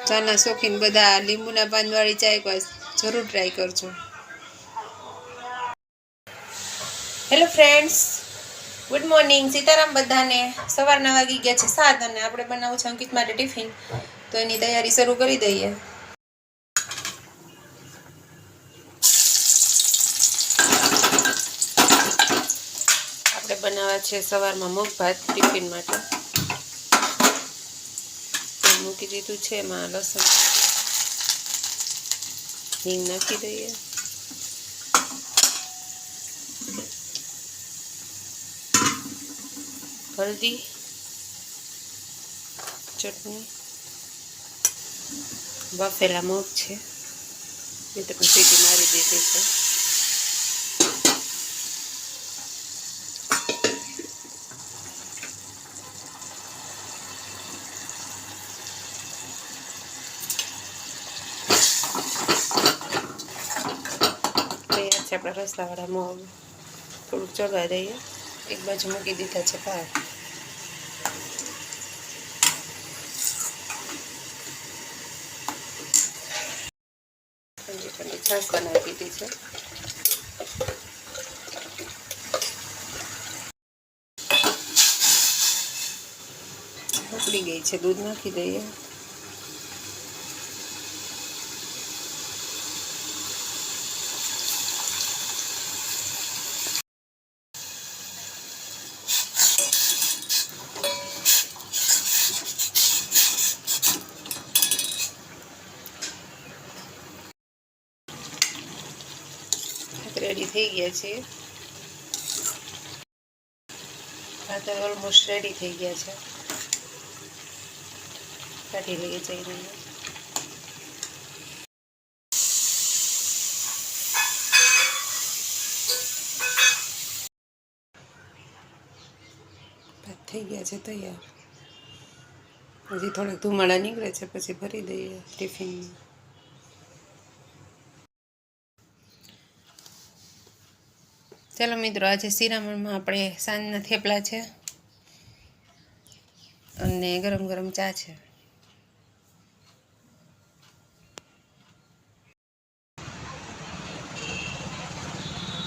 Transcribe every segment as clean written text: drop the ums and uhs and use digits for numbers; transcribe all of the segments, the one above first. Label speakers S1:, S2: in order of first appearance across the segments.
S1: ચાના શોખીન બધા લીંબુના પાનવાળી ચા એકવાર જરૂર ટ્રાય કરજો. Hello friends, good morning. Sitaram બધાને. સવારના વાગી ગયા છે 7 અને આપણે બનાવવું છે અંકિત માટે ટિફિન, તો એની તૈયારી શરૂ કરી દઈએ. આપણે બનાવવા છે સવારમાં મગ ભાત ટિફિન માટે. મૂકી દીધું છે, એમાં લસણ હિંગ નાખી દઈએ. હલ્દી, ચટણી, બફેલા મગ છે એ તો સીટી મારી દીધી છે. તૈયાર છે આપણા રસાવાળા મગ. થોડુંક ચડવા દઈએ. એક બાજુ મૂકી દીધા છે ભાત. ઠંડી ઠંડી છાશ બનાવી દીધી છે. ઉકળી ગઈ છે, દૂધ નાખી દઈએ. રેડી થઈ ગયા છે. ભાત ઓલમોસ્ટ રેડી થઈ ગયા છે. કાઢી લઈએ જઈને. ભાત થઈ ગયા છે તૈયાર. હજી થોડાક ધુમાડા નીકળે છે, પછી ભરી દઈએ ટિફિન. ચાલો મિત્રો, આજે શિરામણમાં આપણે સાંજના થેપલા છે અને ગરમ ગરમ ચા છે.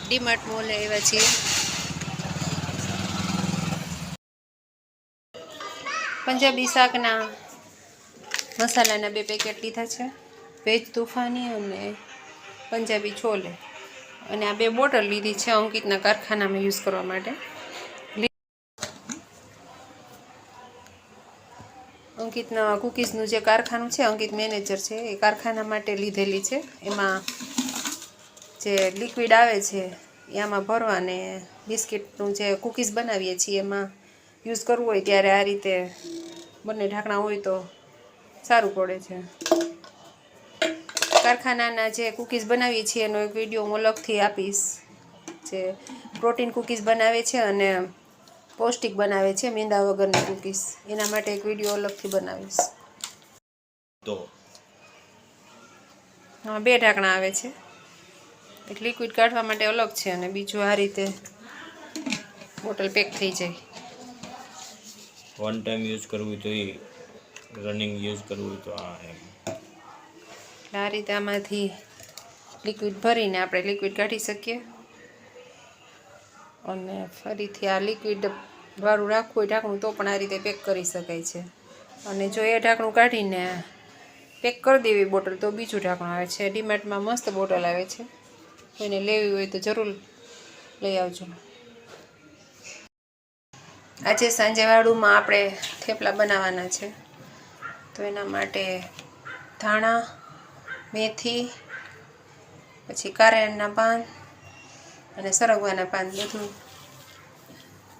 S1: ડીમાર્ટ મોલે આવ્યા છીએ. પંજાબી શાકના મસાલાના 2 પેકેટ લીધા છે, વેજ તૂફાની અને પંજાબી છોલે. અને આ 2 બોટલ લીધી છે અંકિતના કારખાનામાં યુઝ કરવા માટે. અંકિતના કૂકીઝનું જે કારખાનું છે, અંકિત મેનેજર છે, એ કારખાના માટે લીધેલી છે. એમાં જે લિક્વિડ આવે છે એ આમાં ભરવાને બિસ્કિટનું જે કૂકીઝ બનાવીએ છીએ એમાં યુઝ કરવું હોય ત્યારે આ રીતે બંને ઢાંકણા હોય તો સારું પડે છે. કારખાનાના જે કૂકીઝ બનાવીએ છીએ એનો એક વિડીયો હું અલગથી આપીશ. જે પ્રોટીન કૂકીઝ બનાવે છે અને પૌષ્ટિક બનાવે છે, મેંદા વગરની કૂકીઝ, એના માટે એક વિડીયો અલગથી બનાવીશ. તો હા, 2 ઢાંકણા આવે છે. એક લિક્વિડ કાઢવા માટે અલગ છે અને બીજું આ રીતે બોટલ પેક થઈ જાય.
S2: વન ટાઈમ યુઝ કરવું તો એ રનિંગ યુઝ કરવું તો આ એમ.
S1: આ રીતે આમાંથી લિક્વિડ ભરીને આપણે લિક્વિડ કાઢી શકીએ અને ફરીથી આ લિક્વિડ વાળું રાખવું હોય ઢાંકણું તો પણ આ રીતે પેક કરી શકાય છે. અને જો એ ઢાંકણું કાઢીને પેક કરી દેવી બોટલ તો બીજું ઢાંકણું આવે છે. ડીમાર્ટમાં મસ્ત બોટલ આવે છે, કોઈને લેવી હોય તો જરૂર લઈ આવજો. આજે સાંજે વાળુમાં આપણે થેપલા બનાવવાના છે, તો એના માટે ધાણા, મેથી, પછી કારેલાના પાન અને સરગવાના પાન બધું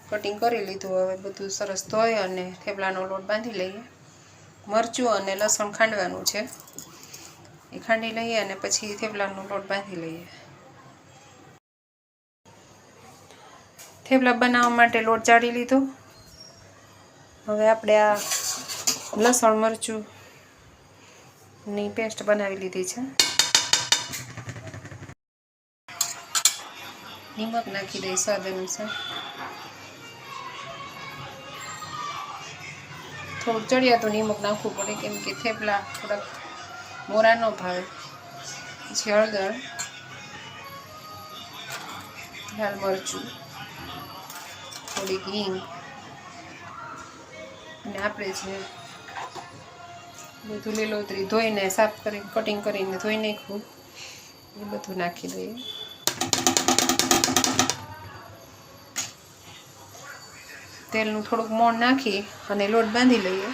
S1: કટિંગ કરી લીધું. હવે બધું સરસ ધોઈ અને થેપલાનો લોટ બાંધી લઈએ. મરચું અને લસણ ખાંડવાનું છે, એ ખાંડી લઈએ અને પછી થેપલાનો લોટ બાંધી લઈએ. થેપલા બનાવવા માટે લોટ ચાળી લીધો. હવે આપણે આ લસણ મરચુંની પેસ્ટ બનાવી લીધી છે. નિમક નાખી દઈએ સ્વાદ અનુસાર. થોડુંક ચડિયાતું નિમક નાખવું પડે, કેમ કે થેપલા થોડાક મોરા ન ભાવે. પછી હળદર, લાલ મરચું, થોડીક હિંગ, અને આપણે જે બધું લીલોતરી ધોઈને સાફ કરીને કટિંગ કરીને ધોઈ નાખ્યું એ બધું નાખી દઈએ. તેલનું થોડુંક મોણ નાખી અને લોટ બાંધી લઈએ.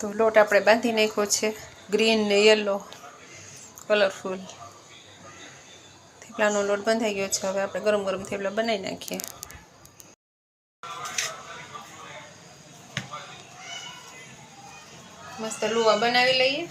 S1: તો લોટ આપણે બાંધી નાખ્યો છે, ગ્રીન ને યલો કલરફુલ થેપલાનો લોટ બંધાઈ ગયો છે. હવે આપણે ગરમ ગરમ થેપલા બનાવી નાખીએ. મસ્ત લુવા બનાવી લઈએ.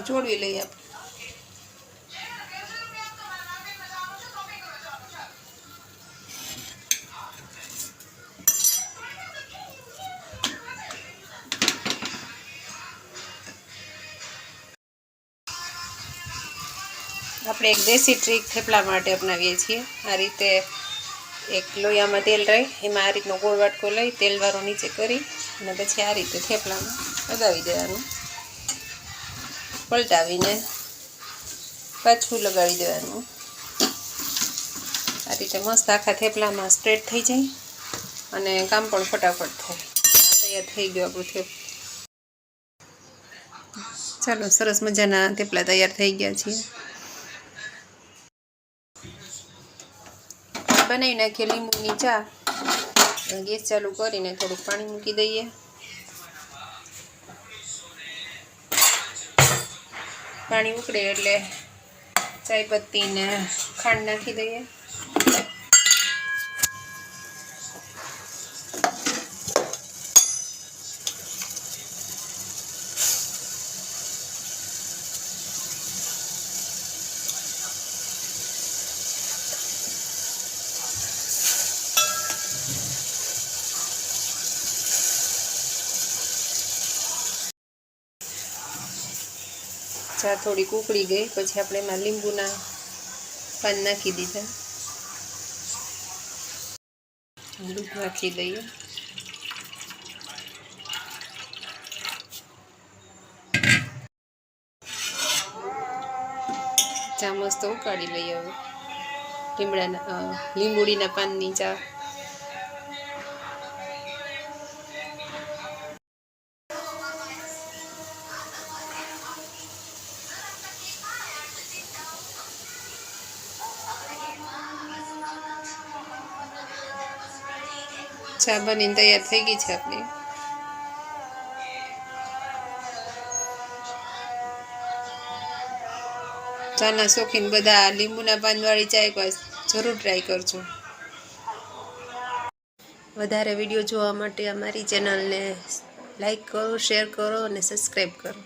S1: જોડવી લઈએ આપણે. આપણે એક દેશી ટ્રીક થેપલા માટે અપનાવીએ છીએ. આ રીતે એક લોયામાં તેલ રહી, એમાં આ રીતનો ગોળ વાટકો લઈ તેલવાળો નીચે કરી અને પછી આ રીતે થેપલામાં લગાવી દેવાનું, પલટાવીને પાછું લગાડી દેવાનું. આ રીતે મસ્ત આખા થેપલામાં સ્પ્રેડ થઈ જાય અને કામ પણ ફટાફટ થાય. આ તૈયાર થઈ ગયો આપણું થેપલું. ચાલો, સરસ મજાના થેપલા તૈયાર થઈ ગયા છે. બનાવી નાખીએ લીંબુની ચા. ગેસ ચાલુ કરીને થોડુંક પાણી મૂકી દઈએ. પાણી ઉકળે એટલે ચાય પત્તી ને ખાંડ નાખી દઈએ. ચા થોડીક ઉકળી ગઈ પછી આપણે એમાં લીંબુના પાન નાખી દીધા. દૂધ નાખી દઈએ. ચા મસ્ત ઉકાળી લઈએ હવે. લીંબુડીના પાનની ચા. ચા બનીને તૈયાર થઈ ગઈ છે આપણી. ચાના શોખીન બધા લીંબુના પાનવાળી ચા એકવાર જરૂર ટ્રાય કરજો. વધારે વિડીયો જોવા માટે અમારી ચેનલને લાઈક કરો, શેર કરો અને સબસ્ક્રાઈબ કરો.